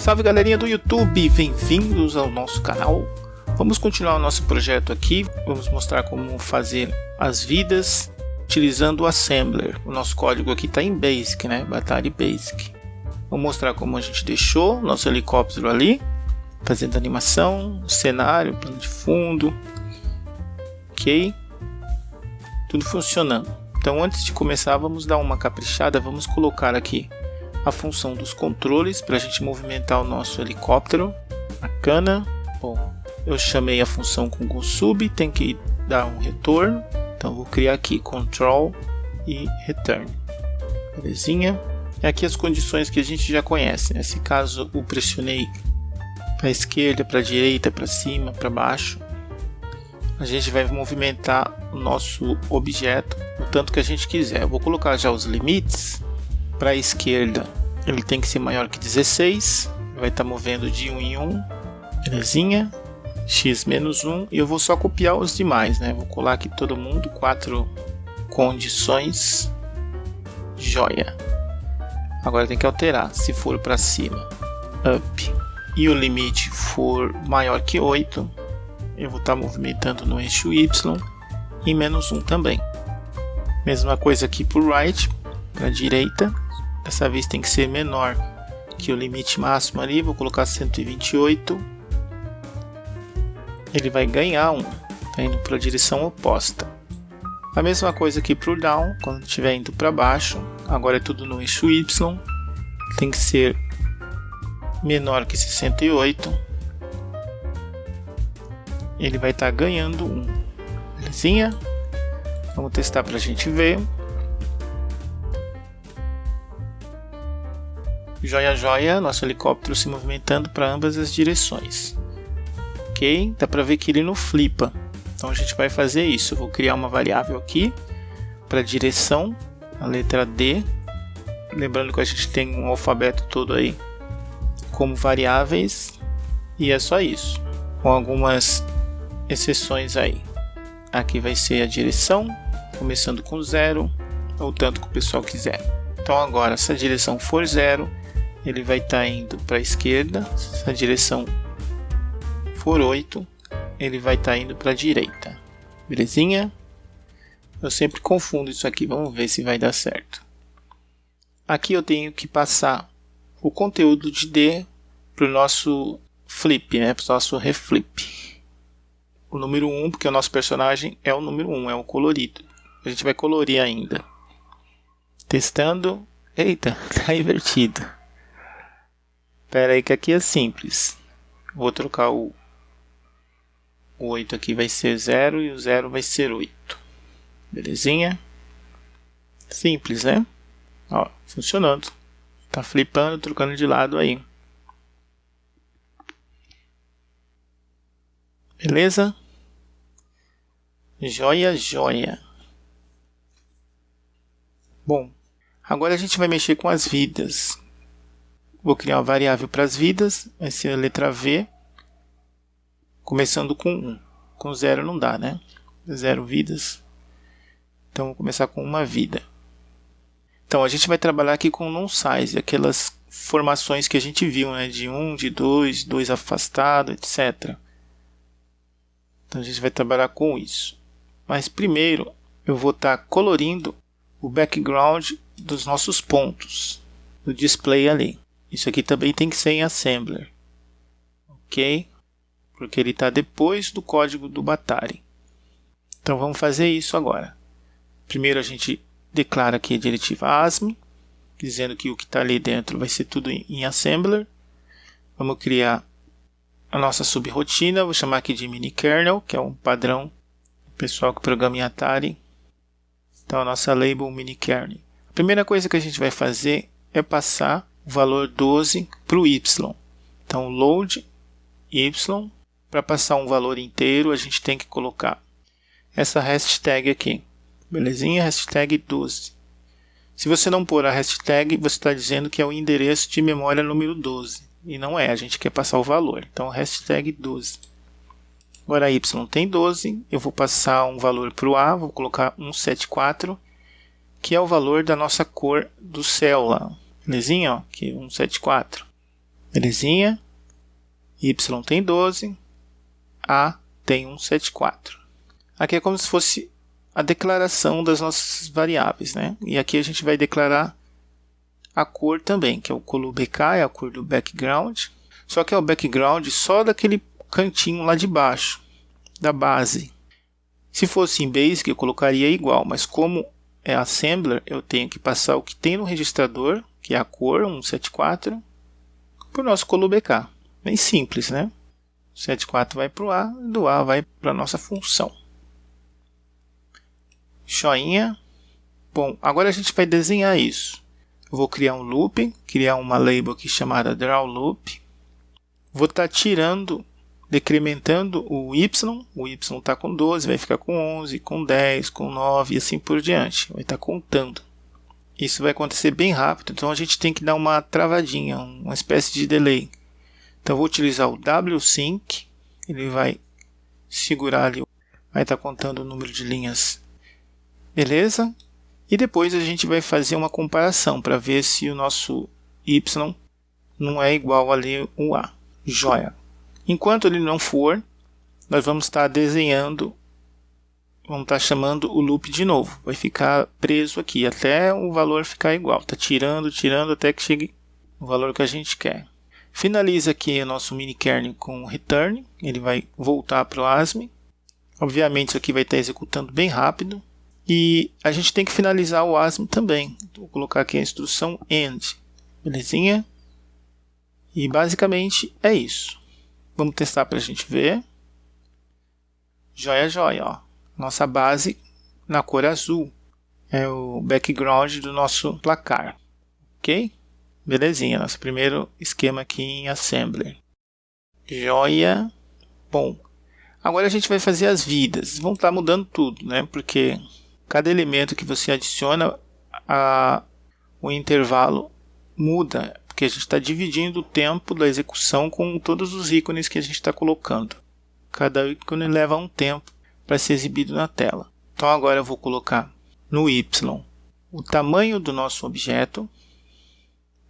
Salve galerinha do YouTube, bem-vindos ao nosso canal. Vamos continuar o nosso projeto aqui, vamos mostrar como fazer as vidas utilizando o Assembler. O nosso código aqui está em Basic, né? Batari Basic. Vou mostrar como a gente deixou nosso helicóptero ali, fazendo animação, cenário, plano de fundo, ok? Tudo funcionando. Então antes de começar vamos dar uma caprichada, vamos colocar aqui a função dos controles para a gente movimentar o nosso helicóptero. Bacana. Bom, eu chamei a função com GoSub, tem que dar um retorno. Então vou criar aqui control e return. Belezinha. E aqui as condições que a gente já conhece. Nesse caso eu pressionei para a esquerda, para a direita, para cima, para baixo. A gente vai movimentar o nosso objeto o tanto que a gente quiser. Eu vou colocar já os limites. Para a esquerda ele tem que ser maior que 16, vai estar movendo de 1 em 1, belezinha, x menos 1, e eu vou só copiar os demais, né? Vou colar aqui todo mundo, 4 condições, joia. Agora tem que alterar, se for para cima, up, e o limite for maior que 8, eu vou estar movimentando no eixo y, e menos 1 também. Mesma coisa aqui para o right, para a direita. Dessa vez tem que ser menor que o limite máximo ali, vou colocar 128. Ele vai ganhar 1, está indo para a direção oposta. A mesma coisa aqui para o down, quando estiver indo para baixo, agora é tudo no eixo y, tem que ser menor que 68. Ele vai estar ganhando 1, belezinha? Vamos testar para a gente ver. Joia, joia, nosso helicóptero se movimentando para ambas as direções. Ok? Dá para ver que ele não flipa. Então a gente vai fazer isso. Eu vou criar uma variável aqui para direção, a letra D. Lembrando que a gente tem um alfabeto todo aí como variáveis. E é só isso. Com algumas exceções aí. Aqui vai ser a direção, começando com 0, ou tanto que o pessoal quiser. Então agora, se a direção for 0, ele vai estar indo para a esquerda. Se a direção for 8, ele vai estar indo para a direita. Belezinha? Eu sempre confundo isso aqui, vamos ver se vai dar certo. Aqui eu tenho que passar o conteúdo de D para o nosso flip, né? Para o nosso reflip. O número 1, porque o nosso personagem é o número 1, é o colorido. A gente vai colorir ainda. Testando. Eita, tá invertido. Espera aí que aqui é simples. Vou trocar o 8 aqui, vai ser 0 e o 0 vai ser 8. Belezinha? Simples, né? Ó, funcionando. Tá flipando, trocando de lado aí. Beleza? Joia, joia. Bom, agora a gente vai mexer com as vidas. Vou criar uma variável para as vidas, vai ser a letra V, começando com 1. Com 0 não dá, né? 0 vidas. Então vou começar com uma vida. Então a gente vai trabalhar aqui com non-size, aquelas formações que a gente viu, né? De 1, de 2, 2 afastado, etc. Então a gente vai trabalhar com isso. Mas primeiro eu vou estar colorindo o background dos nossos pontos do display ali. Isso aqui também tem que ser em Assembler, ok? Porque ele está depois do código do Batari. Então vamos fazer isso agora. Primeiro a gente declara aqui a diretiva ASM, dizendo que o que está ali dentro vai ser tudo em Assembler. Vamos criar a nossa subrotina, vou chamar aqui de minikernel, que é um padrão do pessoal que programa em Atari. Então a nossa label minikernel. A primeira coisa que a gente vai fazer é passar o valor 12 para o y. Então load y, para passar um valor inteiro a gente tem que colocar essa hashtag aqui. Belezinha? Hashtag 12. Se você não pôr a hashtag, você está dizendo que é o endereço de memória número 12. E não é, a gente quer passar o valor. Então hashtag 12. Agora y tem 12, eu vou passar um valor para o A, vou colocar 174, que é o valor da nossa cor do céu lá. Belezinha? Ó, aqui 174. Belezinha? Y tem 12, A tem 174. Aqui é como se fosse a declaração das nossas variáveis, né? E aqui a gente vai declarar a cor também, que é o color BK, é a cor do background. Só que é o background só daquele cantinho lá de baixo, da base. Se fosse em Basic eu colocaria igual, mas como é Assembler, eu tenho que passar o que tem no registrador, que é a cor 174, para o nosso color BK. Bem simples, né? 74 vai para o A, do A vai para a nossa função. Joinha. Bom, agora a gente vai desenhar isso. Eu vou criar um loop, criar uma label aqui chamada drawLoop. Vou estar tirando, decrementando o y está com 12, vai ficar com 11, com 10, com 9 e assim por diante. Vai estar contando. Isso vai acontecer bem rápido, então a gente tem que dar uma travadinha, uma espécie de delay. Então eu vou utilizar o wsync, ele vai segurar ali, vai estar contando o número de linhas. Beleza? E depois a gente vai fazer uma comparação para ver se o nosso y não é igual ali o A. Joia! Enquanto ele não for, nós vamos estar desenhando, vamos estar chamando o loop de novo. Vai ficar preso aqui até o valor ficar igual. Está tirando, tirando até que chegue o valor que a gente quer. Finaliza aqui o nosso minikernel com return. Ele vai voltar para o ASM. Obviamente isso aqui vai estar executando bem rápido. E a gente tem que finalizar o ASM também. Vou colocar aqui a instrução end. Belezinha? E basicamente é isso. Vamos testar para a gente ver. Joia, joia. Ó. Nossa base na cor azul. É o background do nosso placar. Ok? Belezinha. Nosso primeiro esquema aqui em Assembler. Joia. Bom. Agora a gente vai fazer as vidas. Vão estar mudando tudo, né? Porque cada elemento que você adiciona, o intervalo muda. Porque a gente está dividindo o tempo da execução com todos os ícones que a gente está colocando. Cada ícone leva um tempo para ser exibido na tela. Então agora eu vou colocar no Y o tamanho do nosso objeto,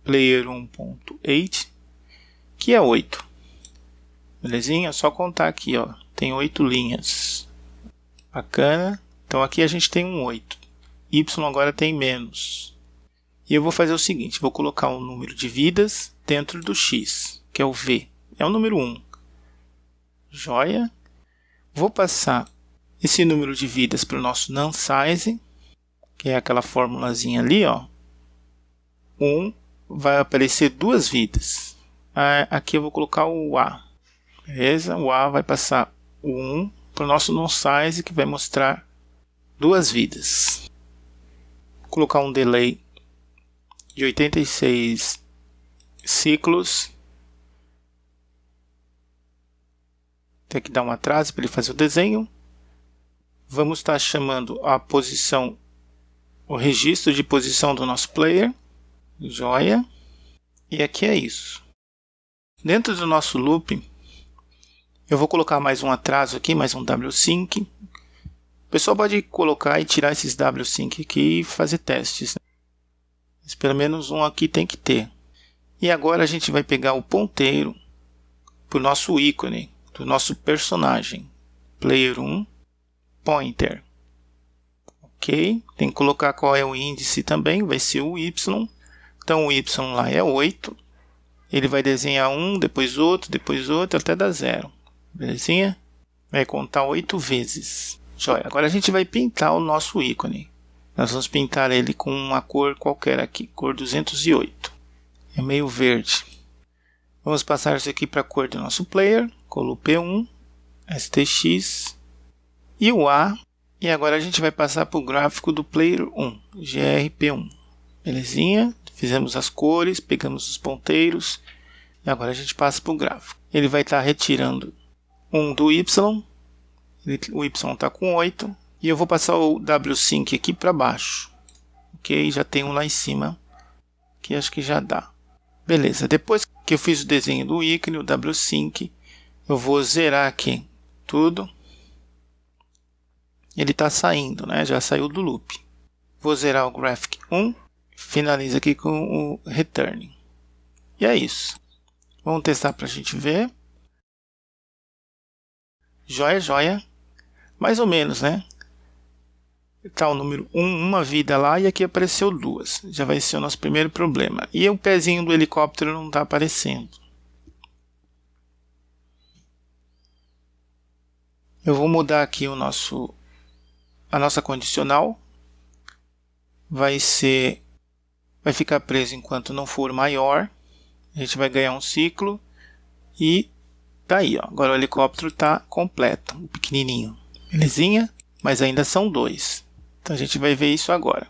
player 1.8, que é 8. Belezinha? É só contar aqui, ó. Tem 8 linhas. Bacana. Então aqui a gente tem um 8. Y agora tem menos. E eu vou fazer o seguinte, vou colocar um número de vidas dentro do X, que é o V. É o número 1. Joia. Vou passar esse número de vidas para o nosso NumSize, que é aquela formulazinha ali, ó. 1 vai aparecer 2 vidas. Aqui eu vou colocar o A. Beleza? O A vai passar o 1 para o nosso NumSize, que vai mostrar 2 vidas. Vou colocar um delay de 86 ciclos. Tem que dar um atraso para ele fazer o desenho. Vamos estar chamando a posição, o registro de posição do nosso player. Joia. E aqui é isso. Dentro do nosso loop, eu vou colocar mais um atraso aqui, mais um wsync. O pessoal pode colocar e tirar esses wsync aqui e fazer testes, né? Mas pelo menos um aqui tem que ter. E agora a gente vai pegar o ponteiro para o nosso ícone, do nosso personagem. Player 1, pointer. Ok? Tem que colocar qual é o índice também, vai ser o Y. Então o Y lá é 8. Ele vai desenhar um, depois outro, até dar 0. Belezinha? Vai contar 8 vezes. Joia. Agora a gente vai pintar o nosso ícone. Nós vamos pintar ele com uma cor qualquer aqui, cor 208. É meio verde. Vamos passar isso aqui para a cor do nosso player, colo P1, STX e o A. E agora a gente vai passar para o gráfico do player 1, GRP1. Belezinha? Fizemos as cores, pegamos os ponteiros e agora a gente passa para o gráfico. Ele vai estar retirando 1 do Y, o Y está com 8. E eu vou passar o wsync aqui para baixo. Ok? Já tem um lá em cima. Que acho que já dá. Beleza. Depois que eu fiz o desenho do ícone, o wsync, eu vou zerar aqui tudo. Ele está saindo, né? Já saiu do loop. Vou zerar o graphic 1. Finalizo aqui com o return. E é isso. Vamos testar para a gente ver. Joia, joia. Mais ou menos, né? Está o número 1, uma vida lá, e aqui apareceu 2. Já vai ser o nosso primeiro problema. E o pezinho do helicóptero não está aparecendo. Eu vou mudar aqui a nossa condicional. Vai ficar preso enquanto não for maior. A gente vai ganhar um ciclo. E tá aí, ó. Agora o helicóptero está completo, pequenininho. Belezinha? Mas ainda são 2. Então a gente vai ver isso agora.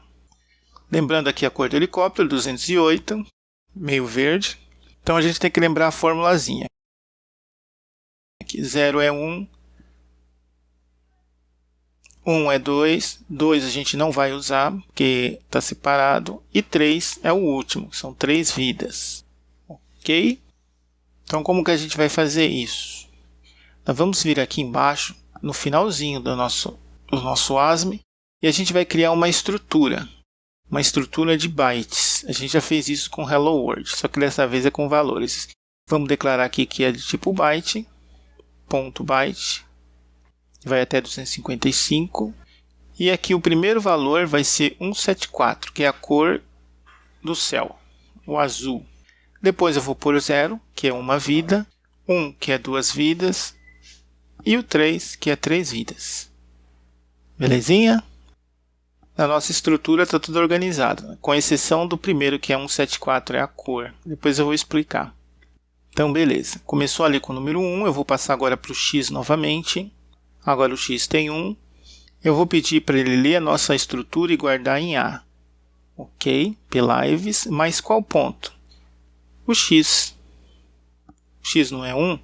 Lembrando aqui a cor do helicóptero, 208, meio verde. Então a gente tem que lembrar a formulazinha. Aqui 0 é 1, 1 é 2, 2 a gente não vai usar porque está separado. E 3 é o último, são 3 vidas. Ok? Então como que a gente vai fazer isso? Nós vamos vir aqui embaixo, no finalzinho do nosso ASME, e a gente vai criar uma estrutura de bytes. A gente já fez isso com Hello World, só que dessa vez é com valores. Vamos declarar aqui que é de tipo byte, ponto byte, vai até 255, e aqui o primeiro valor vai ser 174, que é a cor do céu, o azul. Depois eu vou pôr o 0, que é uma vida, 1, que é 2 vidas, e o 3, que é 3 vidas. Belezinha? Na nossa estrutura está tudo organizado, né? Com exceção do primeiro, que é 174, é a cor. Depois eu vou explicar. Então, beleza. Começou ali com o número 1, eu vou passar agora para o X novamente. Agora o X tem 1. Eu vou pedir para ele ler a nossa estrutura e guardar em A. Ok, P-Lives, mas qual ponto? O X. O X não é 1?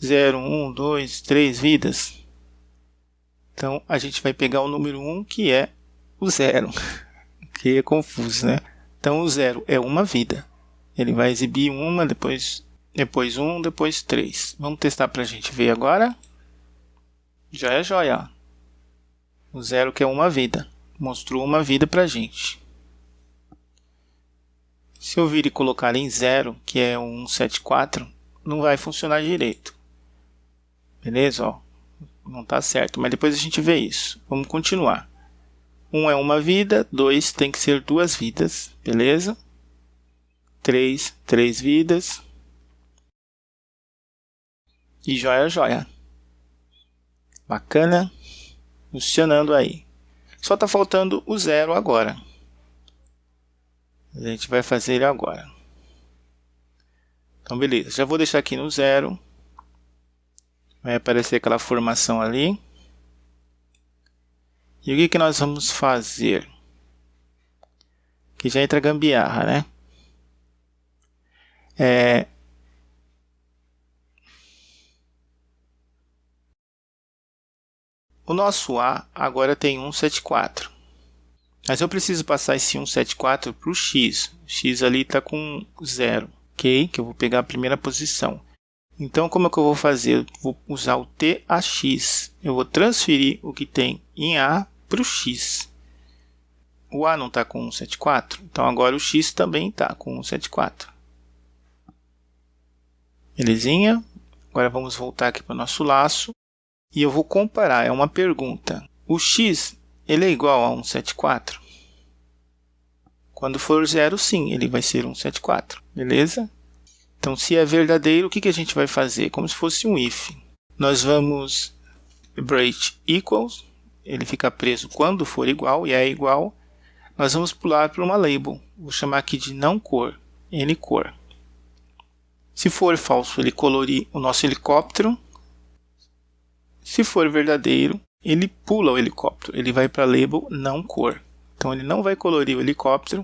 0, 1, 2, 3 vidas. Então, a gente vai pegar o número 1, que é o 0, que é confuso, né? Então o 0 é uma vida. Ele vai exibir uma, depois 1, depois 3. Vamos testar para a gente ver agora. Já é joia. O 0 que é uma vida. Mostrou uma vida para a gente. Se eu vir e colocar em 0, que é um 174, não vai funcionar direito. Beleza? Ó, não está certo, mas depois a gente vê isso. Vamos continuar. 1 é uma vida, 2 tem que ser 2 vidas, beleza? 3, 3 vidas. E joia, joia. Bacana. Funcionando aí. Só está faltando o 0 agora. A gente vai fazer ele agora. Então, beleza. Já vou deixar aqui no 0. Vai aparecer aquela formação ali. E o que nós vamos fazer? Que já entra gambiarra, né? O nosso A agora tem 174. Mas eu preciso passar esse 174 para o X. O X ali está com 0. Ok? Que eu vou pegar a primeira posição. Então, como é que eu vou fazer? Eu vou usar o TAX. Eu vou transferir o que tem em A para o X. O A não está com 174, então agora o X também está com 174. Belezinha? Agora vamos voltar aqui para o nosso laço. E eu vou comparar, é uma pergunta. O X, ele é igual a 174? Quando for 0, sim, ele vai ser 174. Beleza? Então, se é verdadeiro, o que a gente vai fazer? Como se fosse um if. Nós vamos break equals, ele fica preso quando for igual, e é igual. Nós vamos pular para uma label. Vou chamar aqui de não cor, ncor. Se for falso, ele colorir o nosso helicóptero. Se for verdadeiro, ele pula o helicóptero. Ele vai para a label não cor. Então, ele não vai colorir o helicóptero.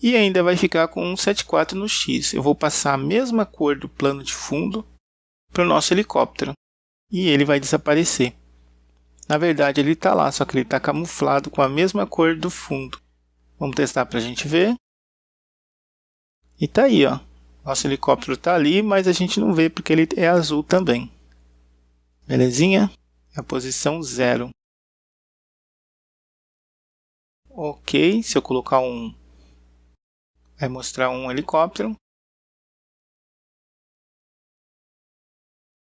E ainda vai ficar com 174 no X. Eu vou passar a mesma cor do plano de fundo para o nosso helicóptero. E ele vai desaparecer. Na verdade, ele está lá, só que ele está camuflado com a mesma cor do fundo. Vamos testar para a gente ver. E está aí, ó. Nosso helicóptero está ali, mas a gente não vê porque ele é azul também. Belezinha? É a posição 0. Ok, se eu colocar vai mostrar um helicóptero.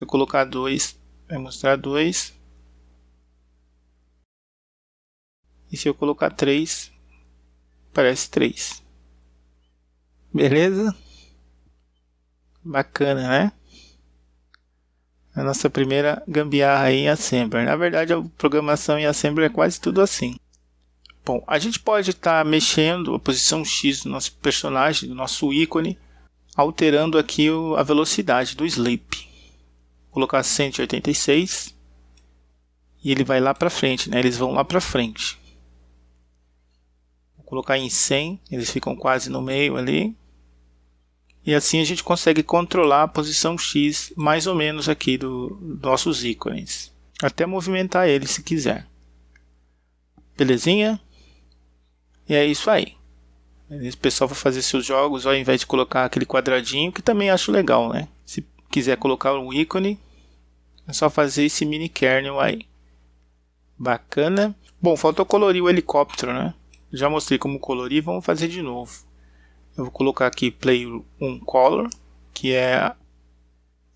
eu colocar 2, vai mostrar 2. E se eu colocar 3, aparece 3. Beleza? Bacana, né? A nossa primeira gambiarra aí em Assembler. Na verdade, a programação em Assembler é quase tudo assim. Bom, a gente pode estar mexendo a posição X do nosso personagem, do nosso ícone, alterando aqui a velocidade do sleep. Vou colocar 186 e ele vai lá para frente, né? Eles vão lá para frente. Vou colocar em 100, eles ficam quase no meio ali. E assim a gente consegue controlar a posição X mais ou menos aqui dos nossos ícones. Até movimentar ele se quiser. Belezinha? E é isso aí. O pessoal vai fazer seus jogos ao invés de colocar aquele quadradinho, que também acho legal, né? Se quiser colocar um ícone, é só fazer esse mini kernel aí. Bacana. Bom, faltou colorir o helicóptero, né? Já mostrei como colorir, vamos fazer de novo. Eu vou colocar aqui Player 1 Color, que é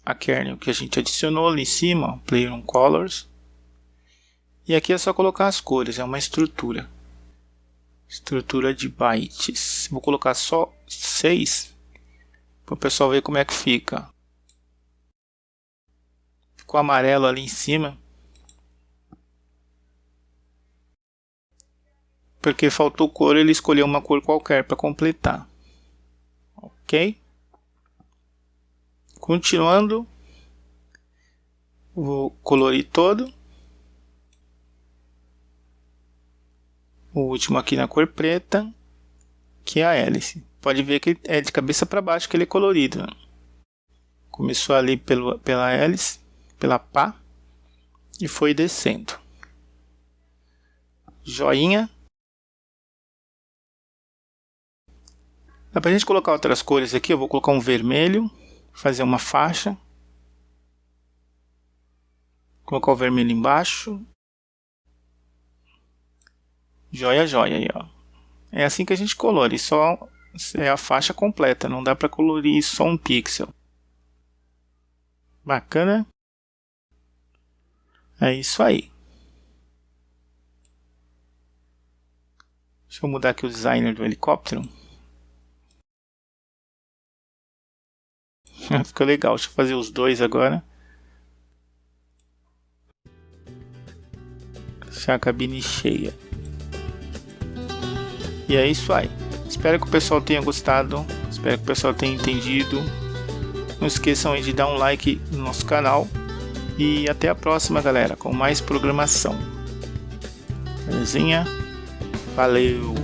a kernel que a gente adicionou ali em cima, Player 1 Colors. E aqui é só colocar as cores, é uma estrutura. Estrutura de bytes. Vou colocar só 6, para o pessoal ver como é que fica. Ficou amarelo ali em cima, porque faltou cor, ele escolheu uma cor qualquer para completar. Ok? Continuando, vou colorir todo. O último aqui na cor preta, que é a hélice. Pode ver que é de cabeça para baixo que ele é colorido, né? Começou ali pela hélice, pela pá, e foi descendo. Joinha. Dá pra gente colocar outras cores aqui. Eu vou colocar um vermelho, fazer uma faixa. Colocar o vermelho embaixo. Joia, joia aí, ó. É assim que a gente colore, só é a faixa completa, não dá para colorir só um pixel. Bacana? É isso aí. Deixa eu mudar aqui o designer do helicóptero. Ficou legal, deixa eu fazer os dois agora. Deixar a cabine cheia. E é isso aí. Espero que o pessoal tenha gostado. Espero que o pessoal tenha entendido. Não esqueçam aí de dar um like no nosso canal. E até a próxima, galera, com mais programação. Belezinha? Valeu!